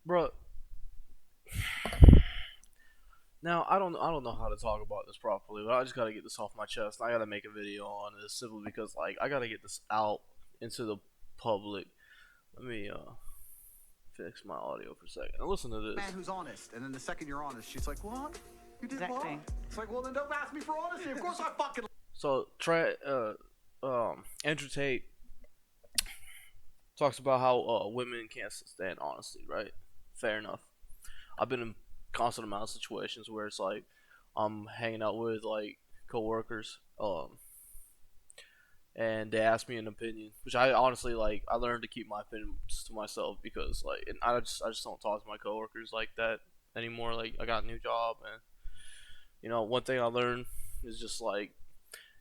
bro. Now I don't know how to talk about this properly, but I just gotta get this off my chest. I gotta make a video on this simply because like I gotta get this out into the public. Let me fix my audio for a second. Now listen to this. Man who's honest, and then the second you're honest, she's like, "What? You did what?" Exactly. It's like, "Well, then don't ask me for honesty. Of course I fucking." So Andrew Tate talks about how women can't stand honesty, right? Fair enough. I've been in constant amount of situations where it's like I'm hanging out with like coworkers, and they ask me an opinion, which I honestly like. I learned to keep my opinions to myself because like, and I just don't talk to my coworkers like that anymore. Like I got a new job, and one thing I learned is just like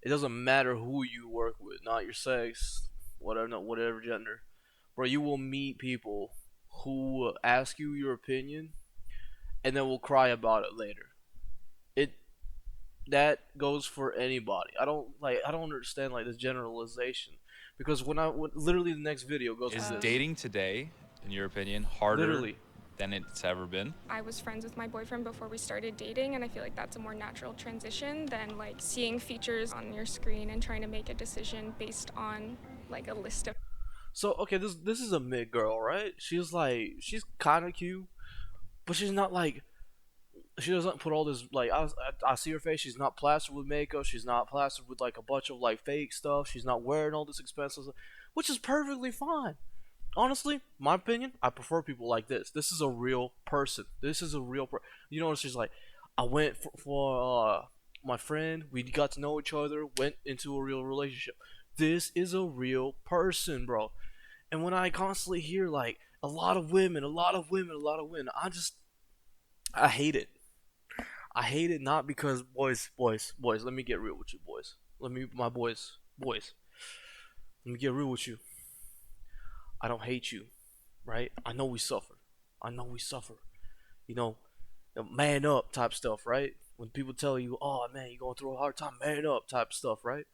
it doesn't matter who you work with, not your sex, whatever gender, bro. You will meet people who will ask you your opinion and then will cry about it later. It that goes for anybody. I don't understand like this generalization because literally the next video goes Is with this. dating today, in your opinion, harder Literally. than it's ever been? I was friends with my boyfriend before we started dating, and I feel like that's a more natural transition than like seeing features on your screen and trying to make a decision based on like a list of. So okay, this is a mid girl, right? She's kind of cute, but she's not like she doesn't put all this like I see her face. She's not plastered with makeup. She's not plastered with like a bunch of like fake stuff. She's not wearing all this expensive stuff, which is perfectly fine. Honestly, my opinion, I prefer people like this. This is a real person. This is a real she's like, I went for my friend. We got to know each other. Went into a real relationship. This is a real person, bro. And when I constantly hear like a lot of women, a lot of women, a lot of women, I hate it. I hate it not because boys. Let me get real with you, boys. My boys. Let me get real with you. I don't hate you, right? I know we suffer. I know we suffer. You know, the man up type stuff, right? When people tell you, "Oh man, you're going through a hard time," man up type stuff, right?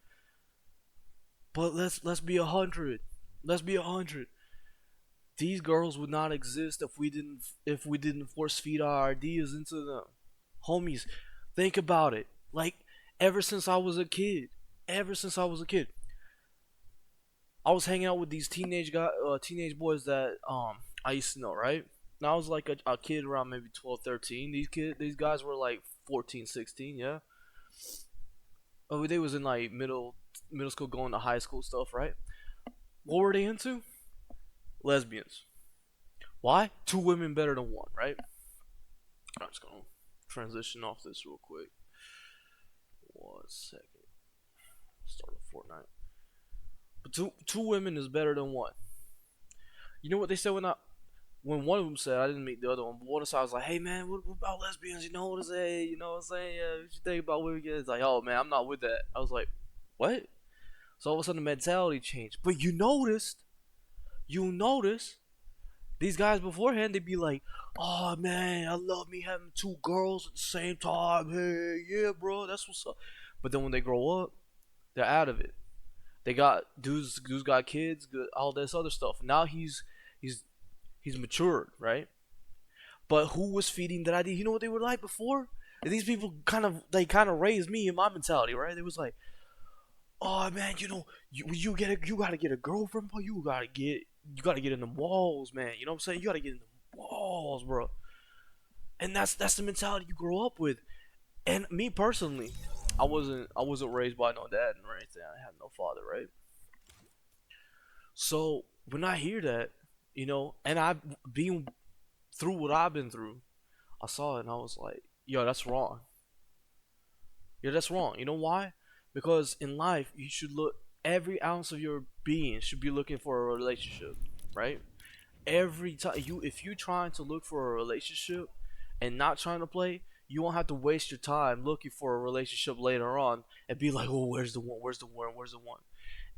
But let's be 100. Let's be 100. These girls would not exist if we didn't force feed our ideas into them. Homies, think about it. Like ever since I was a kid, ever since I was a kid, I was hanging out with these teenage boys that I used to know, right? Now I was like a kid around maybe 12, 13. These guys were like 14, 16, yeah. Oh, they was in like middle school, going to high school stuff, right? What were they into? Lesbians. Why? Two women better than one, right? I'm just gonna transition off this real quick. 1 second. Start with Fortnite. But two women is better than one. You know what they said when one of them said, I didn't meet the other one, but one side was like, hey man, what about lesbians? You know what I'm saying? You know what I'm saying? Yeah, what you think about women? It's like, oh man, I'm not with that. I was like, what? So all of a sudden the mentality changed. But you notice these guys beforehand, they'd be like, oh man, I love me having two girls at the same time. Hey, yeah, bro, that's what's up. But then when they grow up, they're out of it. They got dudes got kids, all this other stuff. Now he's matured, right? But who was feeding that idea? You know what they were like before? And these people kind of raised me in my mentality, right? They was like, oh man, you gotta get a girlfriend, bro. You gotta get in the walls, man. You know what I'm saying? You gotta get in the walls, bro. And that's the mentality you grow up with. And me personally, I wasn't raised by no dad or anything. I had no father, right? So when I hear that, and I've been through what I've been through, I saw it and I was like, yo, that's wrong. Yeah, that's wrong. You know why? Because in life, you should look, every ounce of your being should be looking for a relationship, right? Every time if you're trying to look for a relationship and not trying to play, you won't have to waste your time looking for a relationship later on and be like, oh, where's the one? Where's the one? Where's the one?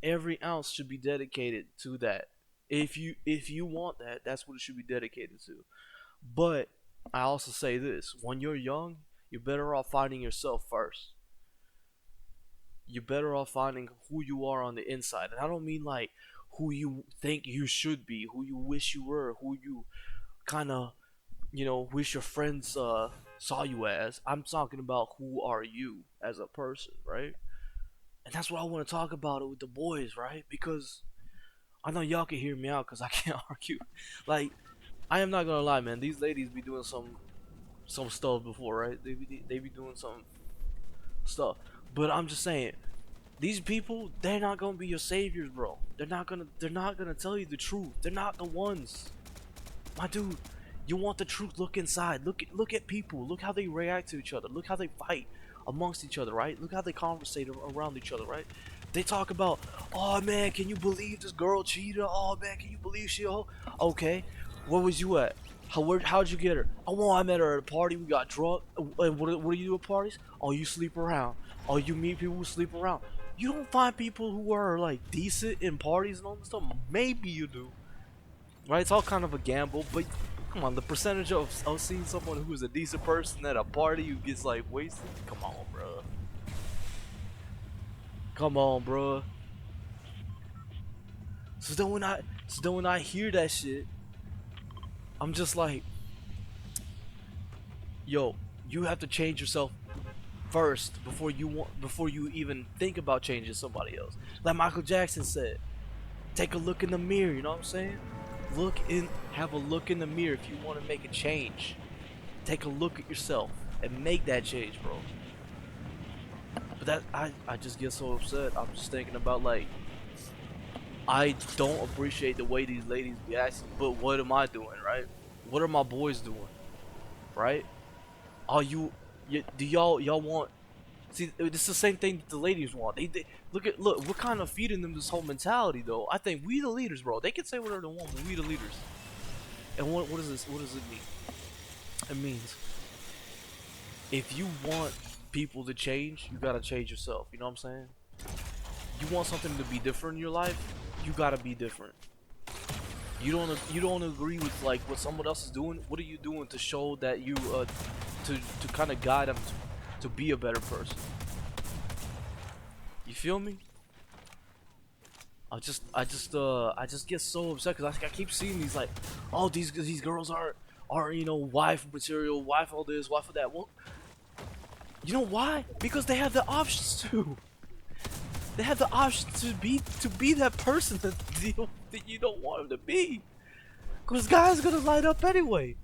Every ounce should be dedicated to that. If you want that, that's what it should be dedicated to. But I also say this: when you're young, you're better off finding yourself first. You're better off finding who you are on the inside, and I don't mean like who you think you should be, who you wish you were, who you kind of wish your friends saw you as. I'm talking about who are you as a person, right? And that's what I want to talk about it with the boys, right? Because I know y'all can hear me out because I can't argue. Like, I am not gonna lie, man. These ladies be doing some stuff before, right? They be doing some stuff. But I'm just saying, these people, they're not gonna be your saviors, bro. They're not gonna tell you the truth. They're not the ones. My dude, you want the truth, look inside. Look at people. Look how they react to each other. Look how they fight amongst each other, right? Look how they conversate around each other, right? They talk about, oh man, can you believe this girl cheated? Oh man, can you believe she? Oh, okay. Where was you at? How'd you get her? Oh, well, I met her at a party. We got drunk. And what do you do at parties? Oh, you sleep around. Oh, you meet people who sleep around. You don't find people who are like decent in parties and all this stuff. Maybe you do, right? It's all kind of a gamble, but come on, the percentage of seeing someone who is a decent person at a party who gets like wasted. Come on, bro. Come on, bro. So then when I hear that shit, I'm just like, yo, you have to change yourself first before you even think about changing somebody else. Like Michael Jackson said, take a look in the mirror. You know what I'm saying? Have a look in the mirror if you want to make a change. Take a look at yourself and make that change, bro. But I just get so upset. I'm just thinking about like, I don't appreciate the way these ladies be acting. But what am I doing, right? What are my boys doing, right? Are do y'all want? See, it's the same thing that the ladies want. They look. We're kind of feeding them this whole mentality, though. I think we the leaders, bro. They can say whatever they want, but we the leaders. And what is this? What does it mean? It means if you want people to change, you gotta change yourself. You know what I'm saying? You want something to be different in your life, you gotta be different. You don't agree with like what someone else is doing. What are you doing to show that you to kind of guide them to be a better person? You feel me? I just get so upset because I keep seeing these like, oh, these girls are wife material, wife all this, wife all that. Well, you know why? Because they have the options to. They have the option to be that person that you don't want them to be. Cause guys gonna light up anyway.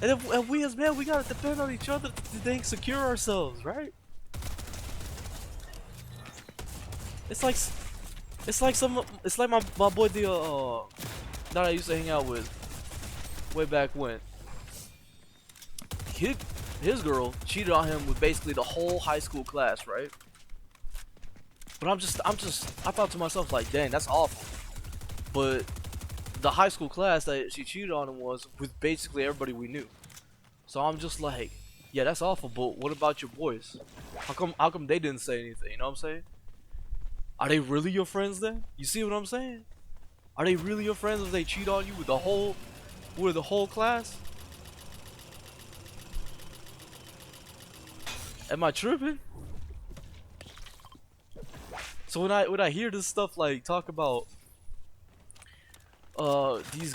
And we as men, we gotta depend on each other to think secure ourselves, right? It's like my boy that I used to hang out with way back when. His girl cheated on him with basically the whole high school class, right? But I thought to myself like, dang, that's awful. But the high school class that she cheated on him was with basically everybody we knew. So I'm just like, yeah, that's awful. But what about your boys? How come they didn't say anything? You know what I'm saying? Are they really your friends then? You see what I'm saying? Are they really your friends if they cheat on you with the whole class? Am I tripping? So when I hear this stuff like talk about these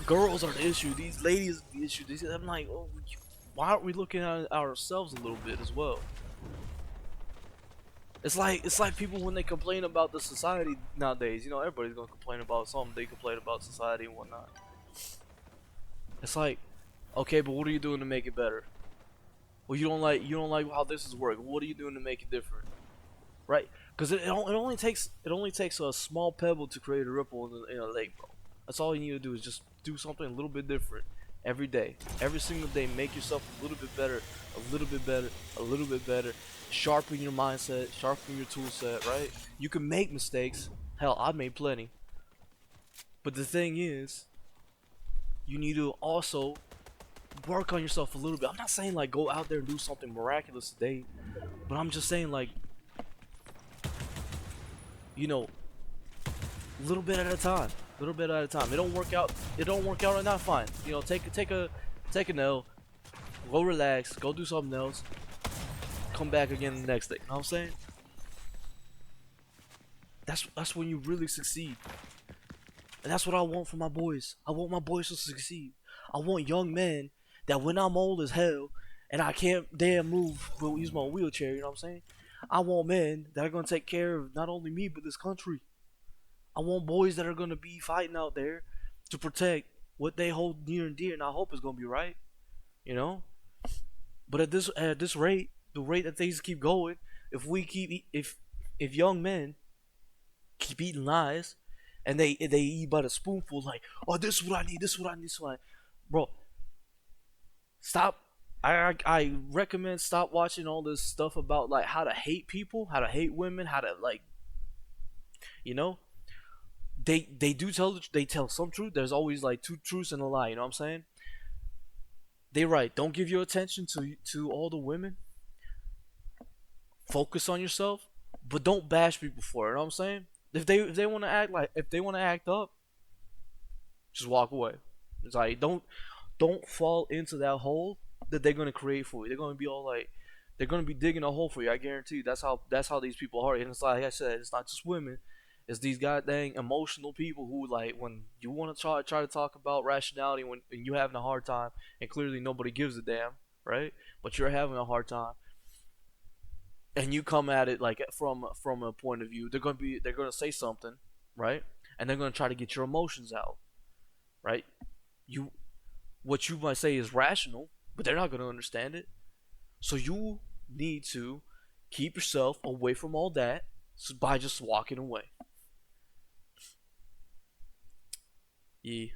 girls are the issue, these ladies are the issue, I'm like, oh, why aren't we looking at ourselves a little bit as well? It's like people when they complain about the society nowadays, everybody's gonna complain about something. They complain about society and whatnot. It's like, okay, but what are you doing to make it better? Well, you don't like how this is working. What are you doing to make it different? Right? Because it only takes a small pebble to create a ripple in a lake, bro. That's all you need to do is just do something a little bit different every day, every single day. Make yourself a little bit better, a little bit better, a little bit better. Sharpen your mindset, sharpen your tool set. Right? You can make mistakes. Hell, I made plenty. But the thing is, you need to also work on yourself a little bit. I'm not saying like go out there and do something miraculous today, but I'm just saying like, little bit at a time, little bit at a time. It don't work out or not, fine. Take a L, go relax, go do something else, come back again the next day. You know what I'm saying? That's when you really succeed. And that's what I want for my boys. I want my boys to succeed. I want young men that when I'm old as hell and I can't damn move but use my wheelchair, you know what I'm saying? I want men that are gonna take care of not only me but this country. I want boys that are gonna be fighting out there to protect what they hold near and dear, and I hope it's gonna be right, you know. But at this rate, the rate that things keep going, if young men keep eating lies, and they eat by the spoonful, like, oh, this is what I need, this is what I need, this is what I, bro, stop. I recommend stop watching all this stuff about like how to hate people, how to hate women, how to like, you know, they tell some truth. There's always like two truths and a lie. You know what I'm saying? They right. Don't give your attention to all the women. Focus on yourself, but don't bash people for it. You know what I'm saying? If they want to act like if they want to act up, just walk away. It's like don't fall into that hole that they're gonna create for you. They're gonna be all like, they're gonna be digging a hole for you. I guarantee you. That's how these people are. And it's like I said, it's not just women. It's these goddamn emotional people who like when you want to try to talk about rationality when you're having a hard time and clearly nobody gives a damn, right? But you're having a hard time and you come at it like from a point of view. They're gonna say something, right? And they're gonna try to get your emotions out, right? You what you might say is rational, but they're not gonna understand it. So you need to keep yourself away from all that by just walking away. Yeah.